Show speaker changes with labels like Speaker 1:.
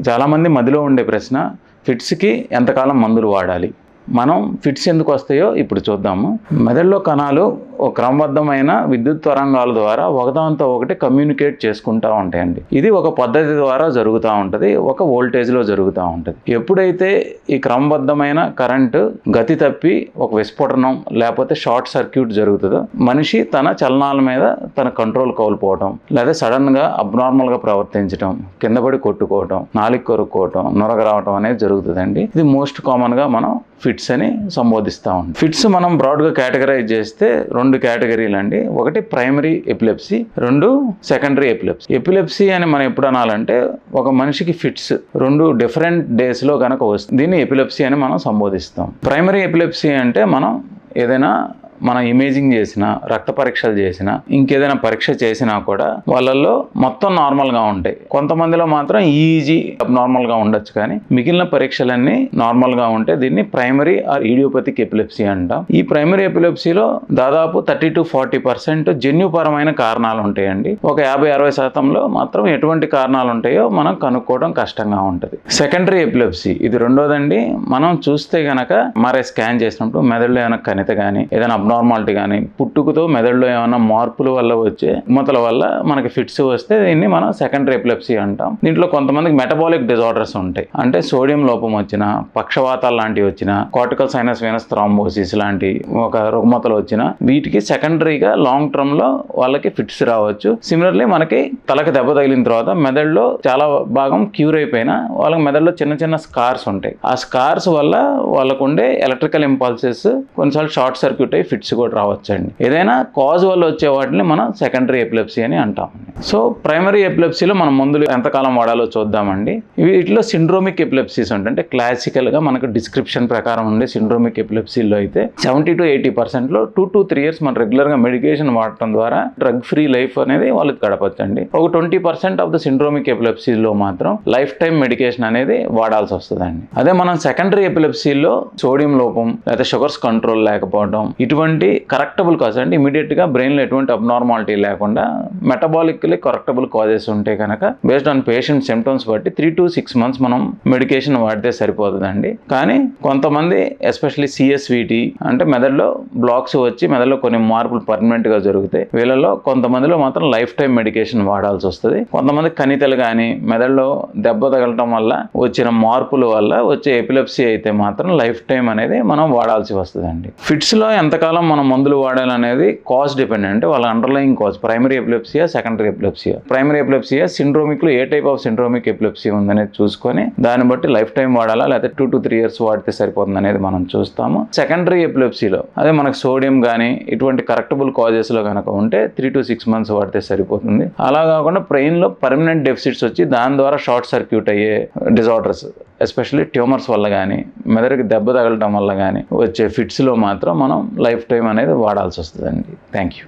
Speaker 1: చాలామంది మదిలో ఉండే ప్రశ్న, ఫిట్స్కి ఎంతకాలం మందులు వాడాలి? మనం ఫిట్స్ ఎందుకు వస్తాయో ఇప్పుడు చూద్దాము. మెదడులో కణాలు ఒక క్రమబద్ధమైన విద్యుత్ తరంగాల ద్వారా ఒకదాంతో ఒకటి కమ్యూనికేట్ చేసుకుంటూ ఉంటాయండి. ఇది ఒక పద్ధతి ద్వారా జరుగుతూ ఉంటుంది, ఒక వోల్టేజ్లో జరుగుతూ ఉంటుంది. ఎప్పుడైతే ఈ క్రమబద్ధమైన కరెంటు గతి తప్పి ఒక విస్ఫోటనం లేకపోతే షార్ట్ సర్క్యూట్ జరుగుతుందో, మనిషి తన చలనాల మీద తన కంట్రోల్ కోల్పోవటం, లేదా సడన్గా అబ్నార్మల్గా ప్రవర్తించడం, కింద పడి కొట్టుకోవటం, నాలుగు కొరుక్కోవటం, నొరగ రావటం అనేది జరుగుతుందండి. ఇది మోస్ట్ కామన్గా మనం ఫిట్స్ అని సంబోధిస్తూ ఉంటాం. ఫిట్స్ మనం బ్రాడ్గా కేటగరైజ్ చేస్తే 2 కేటగిరీలు అండి. ఒకటి primary epilepsy, 2 secondary epilepsy. Epilepsy అని మనం ఎప్పుడు అనాలంటే, ఒక మనిషికి ఫిట్స్ 2 డిఫరెంట్ డేస్లో కనుక వస్తుంది, దీన్ని ఎపిలెప్సీ అని మనం సంబోధిస్తాం. ప్రైమరీ ఎపిలెప్సీ అంటే మనం ఏదైనా ఇమేజింగ్ చేసినా, రక్త పరీక్షలు చేసినా, ఇంకేదైనా పరీక్ష చేసినా కూడా వాళ్ళల్లో మొత్తం నార్మల్గా ఉంటాయి. కొంతమందిలో మాత్రం ఈజీ అబ్నార్మల్గా ఉండొచ్చు, కానీ మిగిలిన పరీక్షలన్నీ నార్మల్గా ఉంటే దీన్ని ప్రైమరీ ఆర్ ఇడియోపతిక్ ఎపిలెప్సీ అంటాం. ఈ ప్రైమరీ ఎపిలెప్సీలో దాదాపు 30-40% జన్యుపరమైన కారణాలు ఉంటాయండి. ఒక 50-60% మాత్రం ఎటువంటి కారణాలు ఉంటాయో మనం కనుక్కోవడం కష్టంగా ఉంటుంది. సెకండరీ ఎపిలెప్సీ ఇది రెండోదండి. మనం చూస్తే గనక ఎంఆర్ఐ స్కాన్ చేసినప్పుడు మెదడులో ఏమైనా కణిత కానీ, ఏదైనా అబ్నార్మాలిటీ కానీ, పుట్టుకతో మెదడులో ఏమైనా మార్పుల వల్ల వచ్చే రుగ్మతల వల్ల మనకి ఫిట్స్ వస్తే దీన్ని మనం సెకండరీ ఎపిలెప్సీ అంటాం. దీంట్లో కొంతమందికి మెటబాలిక్ డిజార్డర్స్ ఉంటాయి. అంటే సోడియం లోపం వచ్చినా, పక్షవాతాలు లాంటివి వచ్చినా, కార్టికల్ సైనస్ వెనస్ థ్రాంబోసిస్ లాంటి ఒక రుగ్మతలు వచ్చినా, వీటికి సెకండరీగా లాంగ్ టర్మ్ లో వాళ్ళకి ఫిట్స్ రావచ్చు. సిమిలర్లీ మనకి తలకు దెబ్బ తగిలిన తర్వాత మెదడులో చాలా భాగం క్యూర్ అయిపోయినా వాళ్ళకి మెదడులో చిన్న చిన్న స్కార్స్ ఉంటాయి. ఆ స్కార్స్ వల్ల వాళ్ళకు ఉండే ఎలక్ట్రికల్ ఇంపల్సెస్ కొన్నిసార్లు షార్ట్ సర్క్యూట్ అయ్యి ఫిట్స్ కూడా రావచ్చండి. ఏదైనా కాజ్ వల్ల వచ్చే వాటిని మనం సెకండరీ ఎపిలెప్సీ అని అంటాం. సో ప్రైమరీ ఎపిలెప్సీలో మనం మందులు ఎంతకాలం వాడాలో చూద్దామండి. వీటిలో సిండ్రోమిక్ ఎపిలెప్సీస్ ఉంటాయి. అంటే క్లాసికల్గా మనకు డిస్క్రిప్షన్ ప్రకారం ఉండే సిండ్రోమిక్ ఎపిలెప్సీలో అయితే 70-80% 2 to 3 years మనం రెగ్యులర్గా మెడికేషన్ వాడటం ద్వారా డ్రగ్ ఫ్రీ లైఫ్ అనేది వాళ్ళకి గడపచ్చండి. ఒక 20% ఆఫ్ ద సిండ్రోమిక్ ఎపిలెప్సీలో మాత్రం లైఫ్ టైం మెడికేషన్ అనేది వాడాల్సి వస్తుందండి. అదే మనం సెకండరీ ఎపిలెప్సీలో సోడియం లోపం లేదా షుగర్స్ కంట్రోల్ లేకపోవడం, ఇటువంటి కరెక్టబుల్ కాజ్ అంటే ఇమీడియట్గా బ్రెయిన్లో ఎటువంటి అబ్నార్మాలిటీ లేకుండా మెటబాలికలీ కరెక్టబుల్ కాజెస్ ఉంటే కనుక బేస్డ్ ఆన్ పేషెంట్ సిమ్టమ్స్ బట్టి 3 to 6 months మనం మెడికేషన్ వాడితే సరిపోతుందండి. కానీ కొంతమంది ఎస్పెషల్లీ సిఎస్విటి అంటే మెదడులో బ్లాక్స్ వచ్చి మెదడులో కొన్ని మార్పులు పర్మనెంట్గా జరుగుతాయి. వీళ్ళలో కొంతమందిలో మాత్రం లైఫ్ టైం మెడికేషన్ వాడాల్సి వస్తుంది. కొంతమంది కణితలు కానీ మెదడులో దెబ్బ తగలటం వల్ల వచ్చిన మార్పుల వల్ల వచ్చే ఎపిలెప్సీ అయితే మాత్రం లైఫ్ టైం అనేది మనం వాడాల్సి వస్తుందండి. ఫిట్స్లో ఎంతకాలం మనం మందులు వాడాలనేది కాజ్ డిపెండెంట్. అంటే వాళ్ళ underlying cause primary epilepsy, secondary epilepsy. Primary epilepsy, సిండ్రోమిక్లో ఏ టైప్ ఆఫ్ సిండ్రోమిక్ ఎపిలెప్సీ ఉందనేది చూసుకొని దాన్ని బట్టి లైఫ్ టైం వాడాలా లేదా 2 to 3 years వాడితే సరిపోతుంది అనేది మనం చూస్తాము. సెకండరీ ఎపిలెప్సీలో అదే మనకు సోడియం కానీ ఇటువంటి కరెక్టబుల్ కాజెస్లో కనుక ఉంటే 3 to 6 months వాడితే సరిపోతుంది. అలా కాకుండా బ్రెయిన్లో పర్మనెంట్ డెఫిసిట్స్ వచ్చి దాని ద్వారా షార్ట్ సర్క్యూట్ అయ్యే డిజార్డర్స్, ఎస్పెషల్లీ ట్యూమర్స్ వల్ల కానీ మెదడుకి దెబ్బ తగలటం వల్ల కానీ వచ్చే ఫిట్స్లో మాత్రం మనం లైఫ్ టైం అనేది వాడాల్సి వస్తుందండి. Thank you.